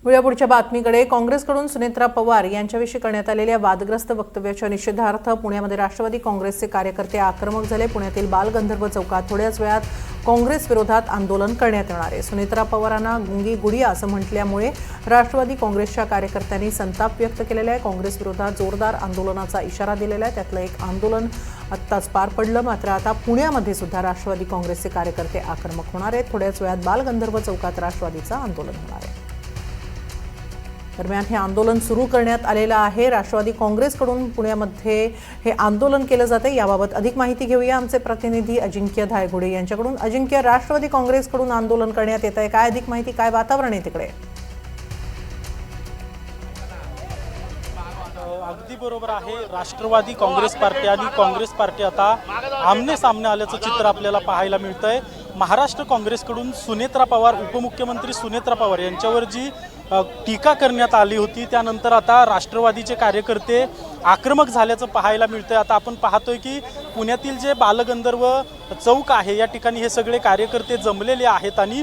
पुढच्या बातमीकडे काँग्रेसकडून सुनेत्रा पवार यांच्याविषयी करण्यात आलेल्या वादग्रस्त वक्तव्याच्या निषेधार्थ पुण्यामध्ये राष्ट्रवादी काँग्रेसचे कार्यकर्ते आक्रमक झाले। पुण्यातील बालगंधर्व चौकात थोड्याच वेळात काँग्रेस विरोधात आंदोलन करण्यात येणार आहे। सुनेत्रा पवारांना गुंगी गुडिया असं म्हटल्यामुळे राष्ट्रवादी काँग्रेसच्या कार्यकर्त्यांनी संताप व्यक्त केलेला आहे। काँग्रेस विरोधात जोरदार आंदोलनाचा इशारा दिलेला आहे। त्यातलं एक आंदोलन आत्ताच पार पडलं, मात्र आता पुण्यामध्ये सुद्धा राष्ट्रवादी काँग्रेसचे कार्यकर्ते आक्रमक होणार आहेत। थोड्याच वेळात बालगंधर्व चौकात राष्ट्रवादीचं आंदोलन होणार आहे। दरम्यान हे आंदोलन सुरू करण्यात आलेलं आहे। राष्ट्रवादी काँग्रेसकडून पुण्यामध्ये हे आंदोलन केलं जाते। याबाबत अधिक माहिती घेऊया आमचे प्रतिनिधी अजिंक्य धायगुडे यांच्याकडून। अजिंक्य, राष्ट्रवादी काँग्रेसकडून आंदोलन करण्यात येत आहे, काय अधिक माहिती, काय वातावरण आहे तिकडे? अगदी बरोबर आहे। राष्ट्रवादी काँग्रेस पार्टी आणि काँग्रेस पार्टी आता आमने सामने आल्याचं चित्र आपल्याला पाहायला मिळतंय। महाराष्ट्र काँग्रेसकडून सुनेत्रा पवार, उपमुख्यमंत्री सुनेत्रा पवार यांच्यावर जी टीका करण्यात आली होती, त्यानंतर आता राष्ट्रवादीचे कार्यकर्ते आक्रमक झाल्याचं पाहायला मिळतंय। आता आपण पाहतोय की पुण्यातील जे बालगंधर्व चौक आहे या ठिकाणी हे सगळे कार्यकर्ते जमलेले आहेत आणि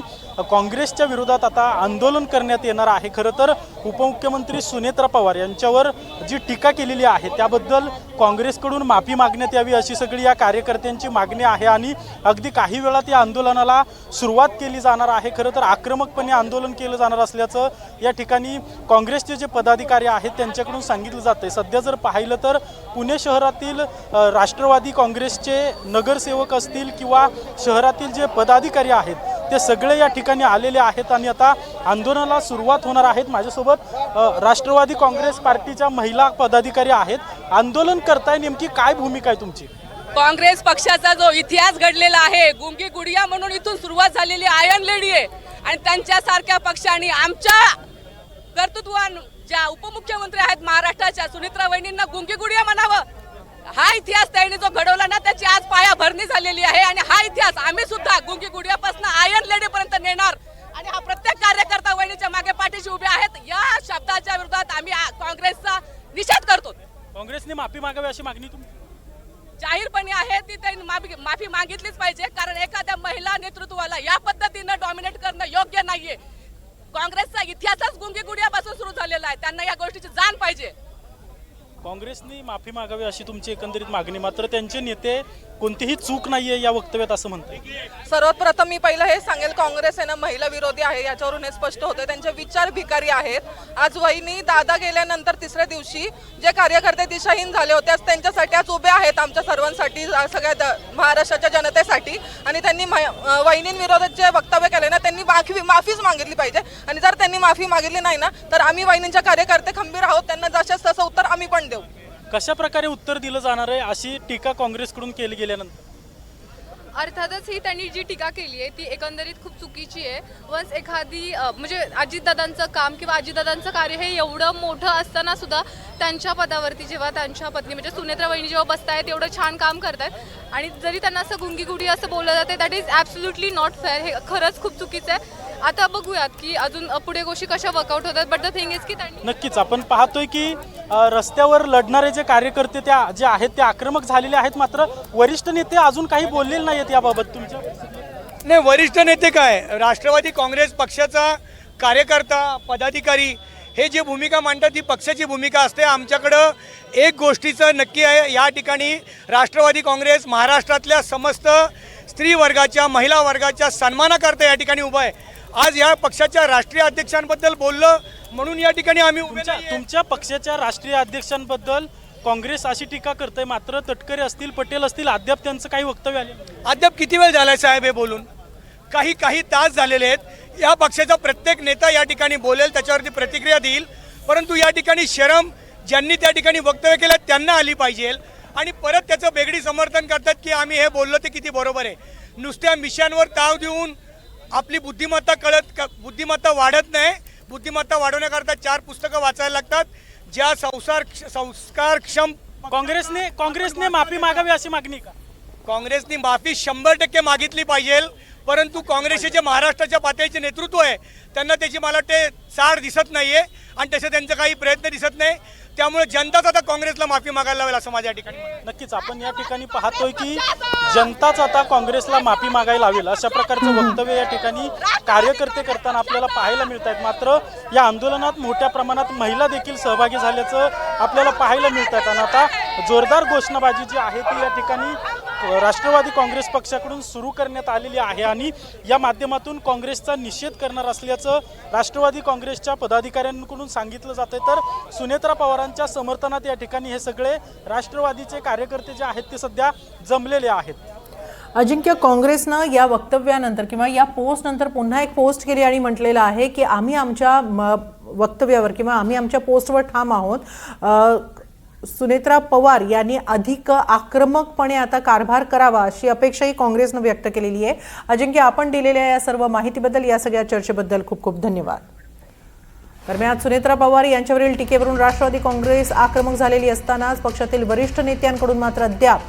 काँग्रेसच्या विरोधात आता आंदोलन करण्यात येणार आहे। खरं तर उपमुख्यमंत्री सुनेत्रा पवार यांच्यावर जी टीका केलेली आहे त्याबद्दल काँग्रेसकडून माफी मागण्यात यावी अशी सगळी या कार्यकर्त्यांची मागणी आहे आणि अगदी काही वेळात या आंदोलनाला सुरुवात केली जाणार आहे। खरं तर आक्रमकपणे आंदोलन केलं जाणार असल्याचं या ठिकाणी काँग्रेसचे जे पदाधिकारी आहेत त्यांच्याकडून सांगितलं जातंय। सध्या जर पाहिलं तर पुणे शहरातील राष्ट्रवादी काँग्रेसचे नगरसेवक असतील किंवा शहरातील जे पदाधिकारी आहेत ते सगळे या ठिकाणी आलेले आहेत आणि आता आंदोलनाला सुरुवात होणार आहेत। माझ्यासोबत राष्ट्रवादी काँग्रेस पार्टीच्या महिला पदाधिकारी आहेत। आंदोलन करताय, नेमकी काय भूमिका आहे तुमची? काँग्रेस पक्षाचा जो इतिहास घडलेला आहे, गुंगी गुडिया म्हणून इथून सुरुवात झालेली आयर्न लेडी आहे आणि त्यांच्यासारख्या पक्षांनी आमच्या कर्तृत्वान ज्या उपमुख्यमंत्री आहेत महाराष्ट्राच्या सुनेत्रा वहिनींना गुंगी गुडिया म्हणावं। हा इतिहास त्यांनी जो घडवला ना त्याची आज पायाभरणी झालेली आहे आणि हा इतिहास आम्ही सुद्धा गुंगी गुडियापासून आयर्न लेडी पर्यंत नेणार आणि हा प्रत्येक कार्यकर्ता वहिनीच्या मागे पाठीशी उभे आहेत। या शब्दाच्या विरोधात आम्ही काँग्रेसचा निषेध करतो। काँग्रेसने माफी मागावी अशी मागणी तुमची जाहीरपणे आहे, ती त्यांनी माफी मागितलीच पाहिजे, कारण एखाद्या महिला नेतृत्वाला या पद्धतीने डॉमिनेट करणं योग्य नाहीये। काँग्रेसचा इतिहासच गुंगी गुडियापासून सुरू झालेला आहे, त्यांना या गोष्टीची जाण पाहिजे। काँग्रेसने माफी मागावी अशी तुमची एकंदरीत मागणी, मात्र त्यांचे नेते कोणतीही चूक नाहीये या वक्तव्यात असं म्हणतात। सर्वात प्रथम मी पहिलं हे सांगेल, काँग्रेस आहे ना महिला विरोधी आहे, याच्यावरून हे स्पष्ट होते। त्यांचे विचार भिकारी आहेत। आज वहिनी दादा गेल्यानंतर तिसऱ्या दिवशी जे कार्यकर्ते दिशाहीन झाले होते त्यांच्यासाठी आज उभे आहेत, आमच्या सर्वांसाठी, सगळ्या महाराष्ट्राच्या जनतेसाठी। आणि त्यांनी वहिनींविरोधात जे वक्तव्य केले ना त्यांनी माफीच मागितली पाहिजे आणि जर त्यांनी माफी मागितली नाही ना तर आम्ही वहिनींच्या कार्यकर्ते खंबीर आहोत, त्यांना जशाच तसं उत्तर आम्ही पण देऊ। कशा प्रकारे उत्तर दिलं जाणार आहे अशी टीका काँग्रेसकडून केली गेल्यानंतर? अर्थातच ही त्यांनी जी टीका केली आहे ती एकंदरीत खूप चुकीची आहे। वन्स एखादी म्हणजे अजितदादांचं काम किंवा अजितदादांचं कार्य हे एवढं मोठं असताना सुद्धा त्यांच्या पदावरती जेव्हा त्यांच्या पत्नी म्हणजे सुनेत्रा वहिनी जेव्हा बसतायत एवढं छान काम करतायत आणि जरी त्यांना असं गुंगी गुडी असं बोललं जाते, that is absolutely not fair. हे खरंच खूप चुकीचं आहे। आता बघूयात की अजून पुढे गोष्टी कशा वर्कआउट होतात, बट द थिंग इज की त्यांनी नक्कीच आपण पाहतोय की रस्त्यावर लढणारे जे कार्यकर्ते जे आहेत ते आक्रमक झालेले आहेत, मात्र वरिष्ठ नेते अजून काही बोललेले नाहीत याबाबत तुमच्या? नाही, वरिष्ठ नेते काय, राष्ट्रवादी काँग्रेस पक्षाचा कार्यकर्ता पदाधिकारी हे जे भूमिका मांडतात ती पक्षाची भूमिका असते। आमच्याकडं एक गोष्टीचं नक्की आहे, या ठिकाणी राष्ट्रवादी काँग्रेस महाराष्ट्रातल्या समस्त स्त्री वर्गाच्या महिला वर्गाच्या सन्मानाकरता या ठिकाणी उभा आहे। आज या पक्षाच्या राष्ट्रीय अध्यक्षांबद्दल बोललं म्हणून या ठिकाणी आम्ही तुमच्या पक्षाच्या राष्ट्रीय अध्यक्षांबद्दल काँग्रेस अशी टीका करते, मात्र तटकरे असतील, पटेल असतील, अद्याप त्यांचं काही वक्तव्य आले? अद्याप किती वेळ झालाय साहेब हे बोलून? काही तास झालेले आहेत। या पक्षाचा प्रत्येक नेता या ठिकाणी बोलेल, त्याच्यावरती प्रतिक्रिया देईल, परंतु या ठिकाणी शरम ज्यांनी त्या ठिकाणी वक्तव्य केलं त्यांना आली पाहिजे आणि परत त्याचं वेगळी समर्थन करतात की आम्ही हे बोललो ते किती बरोबर आहे। नुसत्या मिशनवर ताव देऊन आपली बुद्धिमत्ता वाढत नाही। बुद्धिमत्ता वाढवण्याकरता 4 पुस्तकं वाचायला लागतात। ज्या संस्कारक्षम काँग्रेसने माफी मागावी अशी मागणी का? काँग्रेसने माफी 100% मागितली पाहिजे, परंतु काँग्रेसचे जे महाराष्ट्राच्या पातळीचे नेतृत्व आहे त्यांना त्याची मला वाटते साड दिसत नाहीये आणि तसे त्यांचा काही प्रयत्न दिसत नाही। त्यामुळे जनताच आता काँग्रेसला माफी मागायला लावेल असं माझ्या ठिकाणी मत आहे. नक्कीच आपण या ठिकाणी पाहतोय की जनताच आता काँग्रेसला माफी मागायला लावेल अशा प्रकारचं वक्तव्य या ठिकाणी कार्यकर्ते करताना आपल्याला पाहायला मिळत आहेत. मात्र या आंदोलनात मोठ्या प्रमाणात महिला देखील सहभागी झाल्याचं आपल्याला पाहायला मिळत आहेत. आणि आता जोरदार घोषणाबाजी जी आहे ती या ठिकाणी राष्ट्रवादी काँग्रेस पक्षाकडून सुरू करण्यात आलेली आहे आणि या माध्यमातून काँग्रेसचा निषेध करणार असल्याचं राष्ट्रवादी काँग्रेसच्या पदाधिकाऱ्यांकडून सांगितलं जातंय. तर सुनेत्रा पवारांच्या समर्थनात या ठिकाणी हे सगळे राष्ट्रवादीचे कार्यकर्ते जे आहेत ते सध्या जमलेले आहेत. अजिंक्य, काँग्रेसनं या वक्तव्यानंतर किंवा या पोस्टनंतर पुन्हा एक पोस्ट केली आणि म्हटलेलं आहे की आम्ही आमच्या वक्तव्यावर किंवा आम्ही आमच्या पोस्टवर ठाम आहोत. सुनेत्रा पवार यांनी अधिक आक्रमकपणे आता कारभार करावा अशी अपेक्षाही काँग्रेसनं व्यक्त केलेली आहे. अजिंक्य, आपण दिलेल्या या सर्व माहितीबद्दल, या सगळ्या चर्चेबद्दल खूप खूप धन्यवाद. दरम्यान सुनेत्रा पवार यांच्यावरील टीकेवरून राष्ट्रवादी काँग्रेस आक्रमक झालेली असतानाच पक्षातील वरिष्ठ नेत्यांकडून मात्र अद्याप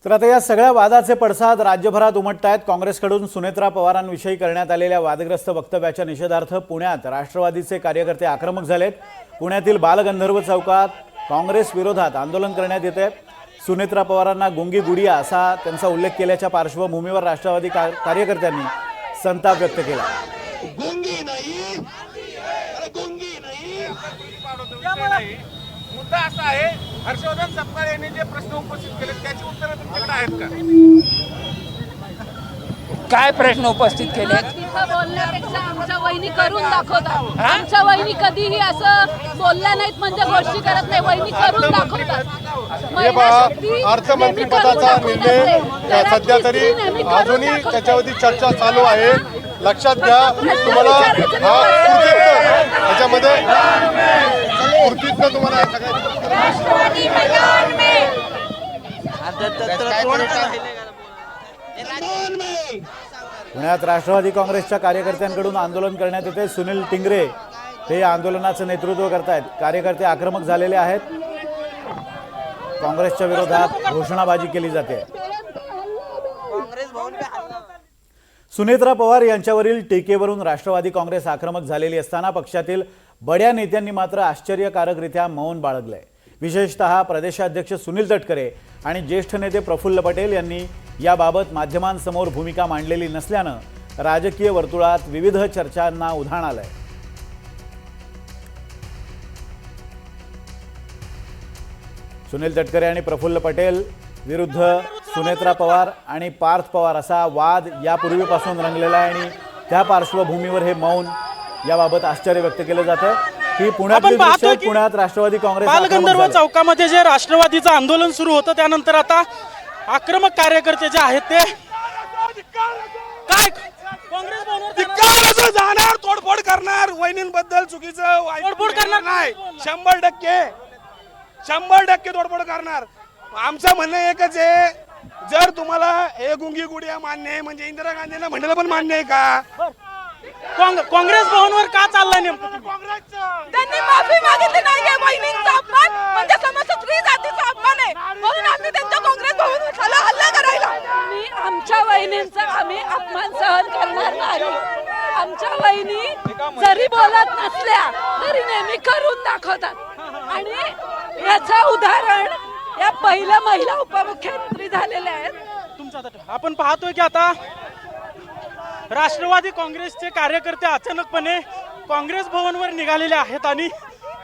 तर आता या सगळ्या वादाचे पडसाद राज्यभरात उमटत आहेत. काँग्रेसकडून सुनेत्रा पवारांविषयी करण्यात आलेल्या वादग्रस्त वक्तव्याच्या निषेधार्थ पुण्यात राष्ट्रवादीचे कार्यकर्ते आक्रमक झालेत. पुण्यातील बालगंधर्व चौकात काँग्रेस विरोधात आंदोलन करण्यात येते. सुनेत्रा पवारांना गुंगी गुडिया असा त्यांचा उल्लेख केल्याच्या पार्श्वभूमीवर राष्ट्रवादी कार्यकर्त्यांनी संताप व्यक्त केला. मुद्दा असा आहे, हर्षवर्धन सपकाळ यांनी जे प्रश्न उपस्थित केले त्याची उत्तरं तुमच्याकडे आहेत का? काय प्रश्न उपस्थित केले? तिथं बोलण्यापेक्षा आमच्या वहिनी करून दाखवतात. आमच्या वहिनी कधीही असं बोलल्या नाहीत म्हणजे गोष्टी करत नाही, वहिनी करून दाखवतात. अर्थमंत्रीपदाचा निर्णय सध्या तरी अजूनही त्याच्यावरती चर्चा चालू आहे. लक्षात घ्या, तुम्हाला त्याच्यामध्ये तुम्हाला पुण्यात राष्ट्रवादी काँग्रेसच्या कार्यकर्त्यांकडून आंदोलन करण्यात येते. सुनील टिंगरे हे या आंदोलनाचं नेतृत्व करतायत. कार्यकर्ते आक्रमक झालेले आहेत. काँग्रेसच्या विरोधात घोषणाबाजी केली जाते. सुनेत्रा पवार यांच्यावरील टीकेवरून राष्ट्रवादी काँग्रेस आक्रमक झालेली असताना पक्षातील बड्या नेत्यांनी मात्र आश्चर्यकारकरित्या मौन बाळगलंय. विशेषतः प्रदेशाध्यक्ष सुनील तटकरे आणि ज्येष्ठ नेते प्रफुल्ल पटेल यांनी याबाबत माध्यमांसमोर भूमिका मांडलेली नसल्यानं राजकीय वर्तुळात विविध चर्चांना उधाण आलंय. सुनील तटकरे आणि प्रफुल्ल पटेल विरुद्ध सुनेत्रा पवार आणि पार्थ पवार असा वाद यापूर्वीपासून रंगलेला आहे आणि त्या पार्श्वभूमीवर हे मौन याबाबत आश्चर्य व्यक्त केलं जातं. ही पुण्यात राष्ट्रवादी काँग्रेस बालगंधर्व चौकामध्ये जे राष्ट्रवादीचं आंदोलन सुरू होतं त्यानंतर आता आक्रमक कार्यकर्ते जे आहेत ते काय काँग्रेस भवनावर जाणार, तोडफोड करणार, वहिनींबद्दल चुकीचं तोडफोड करणार नाही. 100% तोडफोड करणार. आमचं म्हणणं एकच आहे, जर तुम्हाला हे गुंगी गुडिया मान्य आहे म्हणजे इंदिरा गांधींना म्हणलं पण मान्य आहे का? काँग्रेस भवनवर का चाललाय नेमकं? त्यांनी माफी मागितली नाहीये. वहिनींचा अपमान म्हणजे समस्त स्त्री जातीचा अपमान आहे, म्हणून आम्ही त्यांच्या काँग्रेस भवनावर हल्ला करायला. आमच्या वहिनींचा आम्ही अपमान सहन करणार नाही. आमच्या वहिनी जरी बोलत नसल्या तरी नेहमी करून दाखवतात आणि याचं उदाहरण या पहिल्या महिला उपमुख्यमंत्री झालेल्या आहेत. आपण पाहतोय की आता राष्ट्रवादी काँग्रेसचे कार्यकर्ते अचानकपणे काँग्रेस भवनवर निघालेले आहेत आणि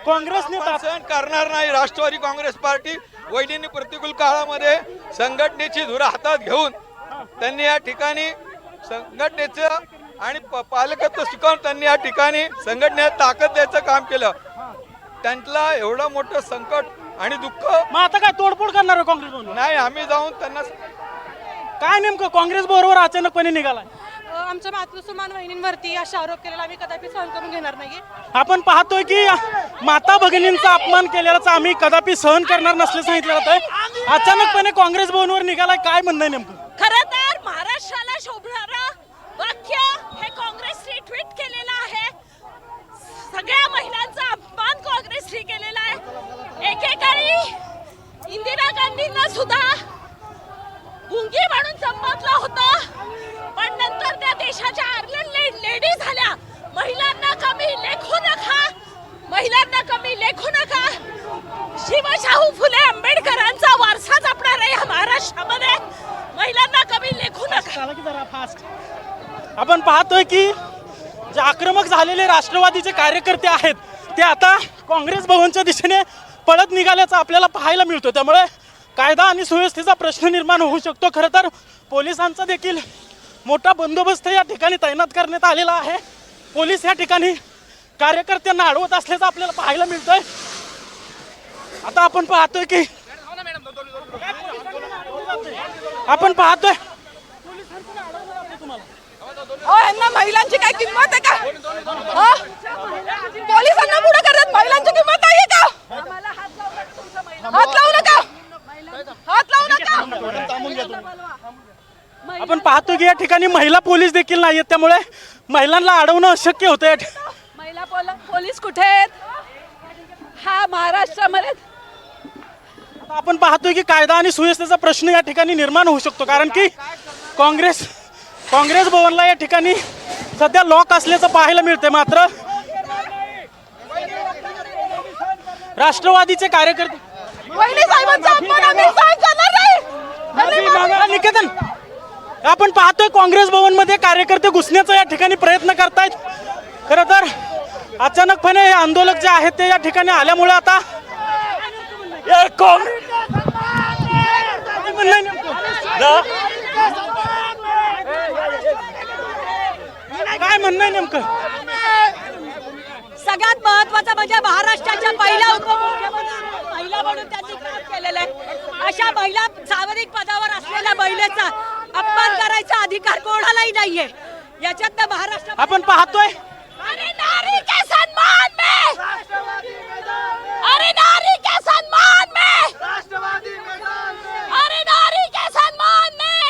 काँग्रेसने सहन करणार नाही. राष्ट्रवादी काँग्रेस पार्टी वैदिनी प्रतिकूल काळामध्ये संघटनेची धुरा हातात घेऊन त्यांनी या ठिकाणी संघटनेचं आणि पालकत्व स्वीकारून त्यांनी या ठिकाणी संघटनेला ताकद द्यायचं काम केलं. त्यांना एवढं मोठं संकट आणि दुःख. मग आता काय तोडफोड करणार काँग्रेस भवन? नाही, आम्ही जाऊन त्यांना काय नेमकं काँग्रेस बरोबर अचानकपणे निघालाय? आमच्या मातृसमान वहिनींवरती अशा आरोप केलेला आम्ही कदापि सहन करून घेणार नाही. आपण पाहतोय की माता भगिनींचा अपमान केलेलाच आम्ही कदापि सहन करणार नसल्याचं सांगितलं जातंय. अचानकपणे काँग्रेस भवनवर निघालाय, काय म्हणणं आहे नेमकं? खरं तर महाराष्ट्राला शोभणारं वाक्य हे काँग्रेसने ट्विट केलेलं आहे. सगळ्या महिलांचा अपमान काँग्रेसने केलेला आहे. एकेकाळी इंदिरा गांधींना सुद्धा गुंगी म्हणून संबोधलं होतं, पण नंतर त्या देशाच्या आयर्लंड लेडी झाल्या. महिलांना कमी लेखू नका, महिलांना कमी लेखू नका. आपण पाहतोय की जे आक्रमक झालेले राष्ट्रवादीचे कार्यकर्ते आहेत ते आता काँग्रेस भवनच्या दिशेने पळत निघाल्याचं आपल्याला पाहायला मिळतं. त्यामुळे कायदा आणि सुव्यवस्थेचा प्रश्न निर्माण होऊ शकतो. खरं तर पोलिसांचा देखील मोठा बंदोबस्त या ठिकाणी तैनात करण्यात आलेला आहे. पोलीस या ठिकाणी कार्यकर्त्यांना अडवत असल्याचं आपल्याला पाहायला मिळतंय. आता आपण पाहतोय की यांना महिलांची काय किंमत आहे का? पोलिसांना पुढे करतात, महिलांची किंमत नाहीये का? हात लावू नका, हात लावू नका. आपण पाहतो की या ठिकाणी महिला पोलीस देखील नाहीयेत. त्यामुळे महिलांना अडवणं अशक्य होतं. महिला पोलीस कुठे आहेत? हा महाराष्ट्रामध्ये आता आपण पाहतोय की कायदा आणि सुव्यवस्थेचा प्रश्न या ठिकाणी निर्माण होऊ शकतो. कारण की काँग्रेस भवनला या ठिकाणी सध्या लॉक असल्याचं पाहायला मिळतंय. मात्र राष्ट्रवादीचे कार्यकर्ते वहिनी साहेबांचा अपमान आम्ही सहन करणार नाही. निकेतन, आपण पाहतोय काँग्रेस भवनमध्ये कार्यकर्ते घुसण्याचा या ठिकाणी प्रयत्न करतायत. खरं तर अचानकपणे हे आंदोलक जे आहेत ते या ठिकाणी आल्यामुळे आता काय म्हणणं आहे नेमकं? सगळ्यात महत्वाचं म्हणजे महाराष्ट्राच्या पहिल्या उपमुख्यमंत्री महिला म्हणून त्यांनी काम केलेलं आहे. अशा महिला सार्वजनिक पदावर असलेल्या महिलेचा अपमान करायचा अधिकार कोणालाही नाहीये. याच्यात महाराष्ट्र आपण पाहतोय अरे नारी के सम्मान में, अरे नारी के सम्मान में, अरे नारी के सम्मान में,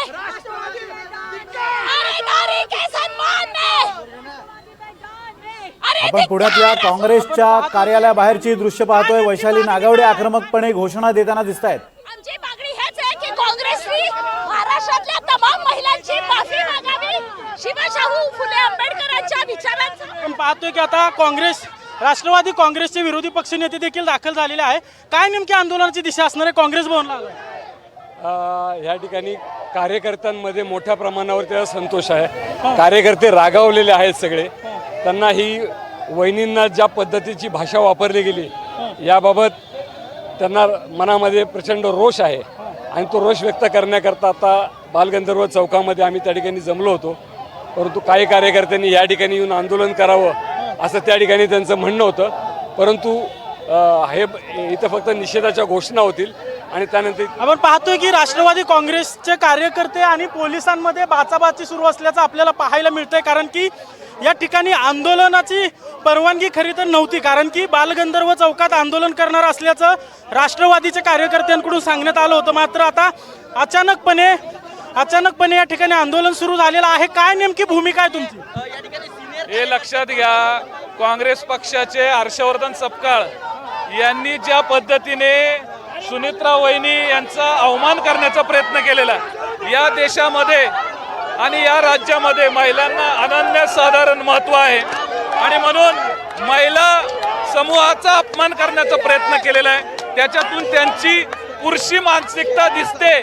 अरे नारी के सम्मान में. आपण पुण्यातल्या काँग्रेसच्या कार्यालयाबाहेरची दृश्य पाहतोय. वैशाली नागवडे आक्रमकपणे घोषणा देताना दिसत आहेत. आमची मागणी हेच आहे की काँग्रेसनी महाराष्ट्रातल्या तमाम महिलांची माफी मागावी. शिवशाहू फुले आंबेडकरांच्या विचारांचा आपण पाहतोय की आता राष्ट्रवादी काँग्रेसचे विरोधी पक्षनेते देखील दाखल झालेले आहे. काय नेमकी आंदोलनाची दिशा असणार आहे? काँग्रेस भवनला या ठिकाणी कार्यकर्त्यांमध्ये मोठ्या प्रमाणावर त्याचा संतोष आहे. कार्यकर्ते रागावलेले आहेत सगळे. त्यांना ही वहिनींना ज्या पद्धतीची भाषा वापरली गेली याबाबत त्यांना मनामध्ये प्रचंड रोष आहे आणि तो रोष व्यक्त करण्याकरता आता बालगंधर्व चौकामध्ये आम्ही त्या ठिकाणी जमलो होतो. परंतु काही कार्यकर्त्यांनी या ठिकाणी येऊन आंदोलन करावं असं त्या ठिकाणी त्यांचं म्हणणं होतं. परंतु हे इथं फक्त निषेधाच्या घोषणा होतील आणि त्यानंतर आपण पाहतोय की राष्ट्रवादी काँग्रेसचे कार्यकर्ते आणि पोलिसांमध्ये बाचाबाची सुरू असल्याचं आपल्याला पाहायला मिळतंय. कारण की या ठिकाणी आंदोलनाची परवानगी खरी तर नव्हती. कारण की बालगंधर्व चौकात आंदोलन करणार असल्याचं राष्ट्रवादीच्या कार्यकर्त्यांकडून सांगण्यात आलं होतं. मात्र आता अचानकपणे या ठिकाणी आंदोलन सुरू झालेलं आहे. काय नेमकी भूमिका आहे तुमची? हे लक्षात घ्या, काँग्रेस पक्षाचे हर्षवर्धन सपकाळ यांनी ज्या पद्धतीने सुनित्रा वहिनी यांचा अवमान करण्याचा प्रयत्न केलेला आहे, या देशामध्ये आणि या राज्यामध्ये महिलांना अनन्यसाधारण महत्त्व आहे आणि म्हणून महिला समूहाचा अपमान करण्याचा प्रयत्न केलेला आहे. त्याच्यातून त्यांची पुरुषी मानसिकता दिसते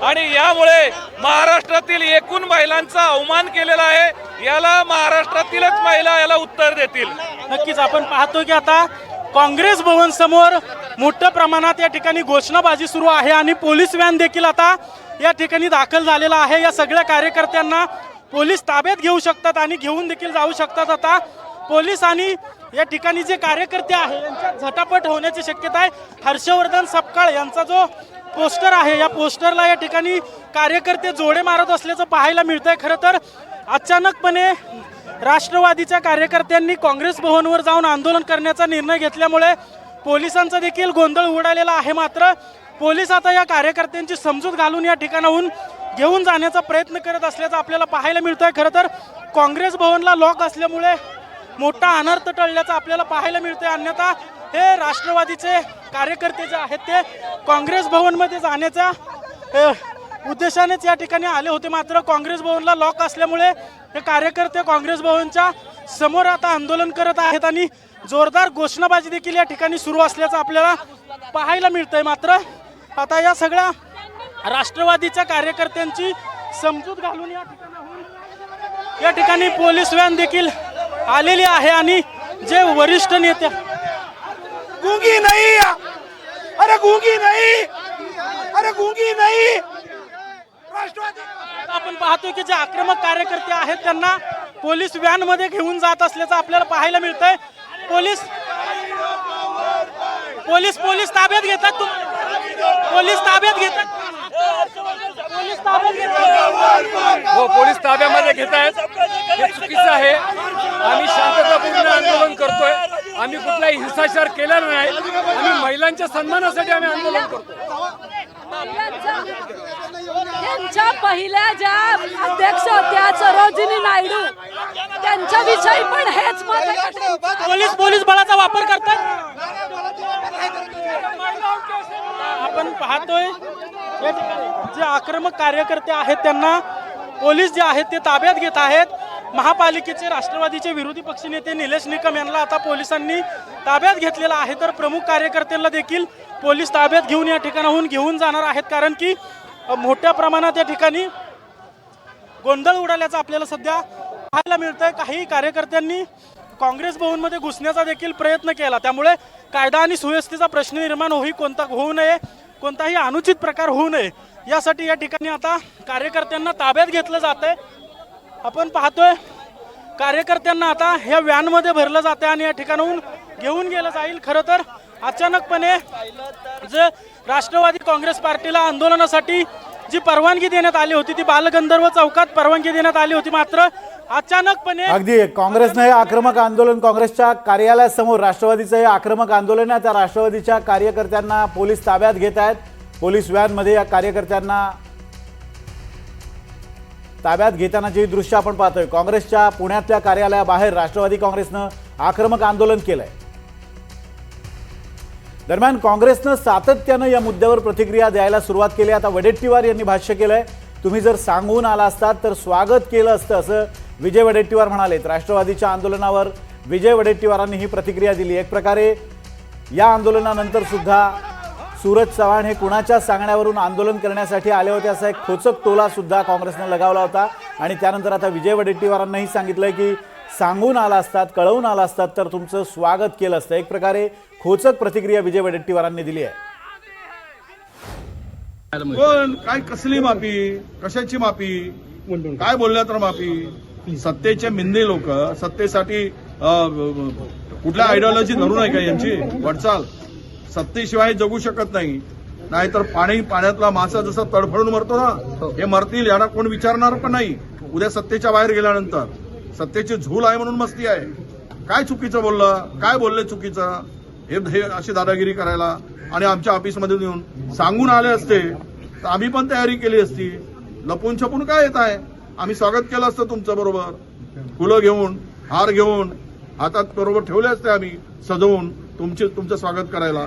आणि यामुळे महाराष्ट्रातील एकूण महिलांचा अवमान केलेला आहे. याला महाराष्ट्रातीलच महिला याला उत्तर देतील. नक्कीच आपण पाहतो की आता काँग्रेस भवन समोर मोठ्या प्रमाणात या ठिकाणी घोषणाबाजी सुरू आहे आणि पोलीस व्हॅन देखील आता या ठिकाणी दाखल झालेला आहे. या सगळ्या कार्यकर्त्यांना पोलीस ताब्यात घेऊ शकतात आणि घेऊन देखील जाऊ शकतात. आता पोलीस आणि या ठिकाणी जे कार्यकर्ते आहे यांच्यात झटापट होण्याची शक्यता आहे. हर्षवर्धन सपकाळ यांचा जो पोस्टर आहे या पोस्टरला या ठिकाणी कार्यकर्ते जोडे मारत असल्याचं पाहायला मिळतंय. खरं तर अचानकपणे राष्ट्रवादीच्या कार्यकर्त्यांनी काँग्रेस भवनवर जाऊन आंदोलन करण्याचा निर्णय घेतल्यामुळे पोलिसांचा देखील गोंधळ उडालेला आहे. मात्र पोलीस आता या कार्यकर्त्यांची समजूत घालून या ठिकाणाहून घेऊन जाण्याचा प्रयत्न करत असल्याचं आपल्याला पाहायला मिळतोय. खरं तर काँग्रेस भवनला लॉक असल्यामुळे मोठा अनर्थ टळल्याचं आपल्याला पाहायला मिळतोय. अन्यथा हे राष्ट्रवादीचे कार्यकर्ते जे आहेत ते काँग्रेस भवनमध्ये जाण्याच्या उद्देशानेच या ठिकाणी आले होते. मात्र काँग्रेस भवनला लॉक असल्यामुळे हे कार्यकर्ते काँग्रेस भवनच्या समोर आता आंदोलन करत आहेत आणि जोरदार घोषणाबाजी देखील या ठिकाणी सुरू असल्याचं आपल्याला पाहायला मिळतंय. मात्र आता या सगळ्या राष्ट्रवादीच्या कार्यकर्त्यांची समजूत घालून या ठिकाणाहून या ठिकाणी पोलीस व्हॅन देखील आलेली आहे आणि जे वरिष्ठ नेते गूंगी नहीं, अरे गूंगी नहीं, अरे गूंगी नहीं, राष्ट्रवादी आपण पाहतोय की जे आक्रमक कार्यकर्ते आहेत त्यांना पोलीस व्हॅन मध्ये घेऊन जात असल्याचं आपल्याला पाहायला मिळतंय. पोलीस ताब्यात घेतात. पोलीस ताब्यात घेतात. हो, पोलीस ताब्यामध्ये घेत आहेत. हे चुकीचं आहे. आम्ही शांततापूर्ण आंदोलन करतोय. आम्ही कुठलाही हिंसाचार केलेला नाही. आम्ही महिलांच्या सन्मानासाठी आम्ही आंदोलन करतो. त्यांच्या पहिल्या ज्या अध्यक्ष होत्या सरोजिनी नायडू त्यांच्याविषयी पण हेच मत आहे. पोलीस बळाचा वापर करतात. आपण पाहतोय या ठिकाणी जे आक्रमक कार्यकर्ते आहेत त्यांना पोलीस जे आहेत ते ताब्यात घेत आहेत. महापालिकेचे राष्ट्रवादीचे विरोधी पक्षनेते निलेश निकम यांना आता पोलिसांनी ताब्यात घेतलेला आहे. तर प्रमुख कार्यकर्त्यांना देखील पोलीस ताब्यात घेऊन या ठिकाणाहून घेऊन जाणार आहेत. कारण की मोठ्या प्रमाणात या ठिकाणी गोंधळ उडाल्याचं आपल्याला सध्या पाहायला मिळतंय. काही कार्यकर्त्यांनी काँग्रेस भवनमध्ये घुसण्याचा देखील प्रयत्न केला. त्यामुळे कायदा आणि सुव्यवस्थेचा प्रश्न निर्माण होऊ नये, कोणताही अनुचित प्रकार होऊ नये यासाठी या ठिकाणी आता कार्यकर्त्यांना ताब्यात घेतलं जातंय. आपण पाहतोय कार्यकर्त्यांना आता ह्या व्हॅनमध्ये भरलं जातं आणि या ठिकाणाहून घेऊन गेलं जाईल. खरं तर अचानकपणे जे राष्ट्रवादी काँग्रेस पार्टीला आंदोलनासाठी जी परवानगी देण्यात आली होती ती बालगंधर्व चौकात परवानगी देण्यात आली होती. मात्र अचानकपणे अगदी काँग्रेसनं हे आक्रमक आंदोलन, काँग्रेसच्या कार्यालयासमोर राष्ट्रवादीचं हे आक्रमक आंदोलन आहे. त्या राष्ट्रवादीच्या कार्यकर्त्यांना पोलीस ताब्यात घेत आहेत. पोलीस व्हॅनमध्ये या कार्यकर्त्यांना ताब्यात घेतानाची दृश्य आपण पाहतोय. काँग्रेसच्या पुण्यातल्या कार्यालयाबाहेर राष्ट्रवादी काँग्रेसनं आक्रमक आंदोलन केलंय. दरम्यान काँग्रेसनं सातत्यानं या मुद्द्यावर प्रतिक्रिया द्यायला सुरुवात केली. आता वडेट्टीवार यांनी भाष्य केलंय. तुम्ही जर सांगून आला असतात तर स्वागत केलं असतं असं विजय वडेट्टीवार म्हणालेत. राष्ट्रवादीच्या आंदोलनावर विजय वडेट्टीवारांनी ही प्रतिक्रिया दिली. एक प्रकारे या आंदोलनानंतर सुद्धा सूरज चव्हाण हे कुणाच्या सांगण्यावरून आंदोलन करण्यासाठी आले होते असा एक खोचक टोला सुद्धा काँग्रेसनं लगावला होता. आणि त्यानंतर आता विजय वडेट्टीवारांनाही सांगितलंय की सांगून आला असतात, कळवून आला असतात तर तुमचं स्वागत केलं असतं. एक प्रकारे खोचक प्रतिक्रिया विजय वडेट्टीवारांनी दिली आहे. कोण काय, कसली माफी, कशाची माफी, काय बोलल्या तर माफी. सत्तेचे मिंदे लोक सत्तेसाठी कुठल्या आयडिओलॉजी धरू नये का यांची वाटचाल. सत्तेशिवाय जगू शकत नाही. नाहीतर पाण्यातला मासा जसा तडफडून मरतो ना, हे मरतील याला कोण विचारणार पण नाही. उद्या सत्तेच्या बाहेर गेल्यानंतर सत्तेची झूल आहे म्हणून मस्ती आहे. काय चुकीचं बोललं, काय बोलले चुकीचं, हे अशी दादागिरी करायला. आणि आमच्या ऑफिसमध्ये येऊन सांगून आले असते तर आम्ही पण तयारी केली असती. लपून छपून काय येत आहे, आम्ही स्वागत केलं असतं तुमचं बरोबर. फुलं घेऊन, हार घेऊन हातात बरोबर ठेवले असते आम्ही सजवून तुमचं स्वागत करायला.